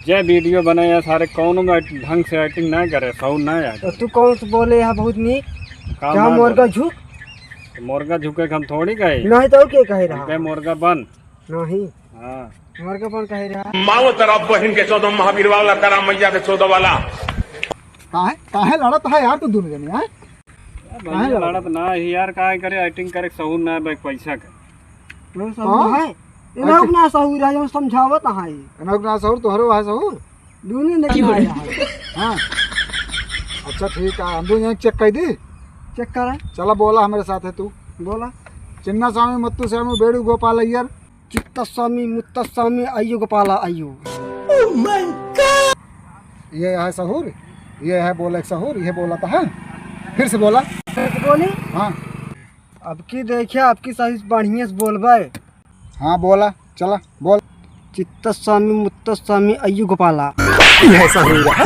जे video बने या सारे कौन में ढंग से एक्टिंग ना करे, सौ ना यार। तो तू कौन से बोले यहाँ बहुत नी काम क्या ना मुर्गा बोले। झुक मुर्गा झुके के हम थोड़ी गए। नहीं तो क्या कह रहा के मुर्गा बन। नहीं हाँ मुर्गा कौन कह रहा मांगो तरफ बहन के 14 महावीर वाला करा मैया के 14 वाला। काहे लड़त है यार तू दोनों जने हैं? भैया लड़त ना ही यार, का करे एक्टिंग करे सहूर ना बे पैसा के। वो सब है इनको ना सहूर है, जो समझावत है इनोक ना सहूर तोहरो है सहूर। दुनिया नहीं आया है। हाँ अच्छा ठीक है, हम दोनों चेक कर दी। चेक कर चला बोला हमारे साथ है तू। बोला चिन्ना स्वामी मुत्तु स्वामी बेड़ू गोपाल अय्यर चित्तस्वामी मुत्तस्वामी अय्यो गोपाला अय्यो। ये है सहूर, ये है बोले सहूर, ये बोला था है। फिर से बोला। बोली हाँ अब की देखिए आपकी सही बढ़िया से बोलबे। हाँ बोला चला बोल। चित्तस्वामी मुत्तस्वामी अय्यो गोपाला। ये सहूर है।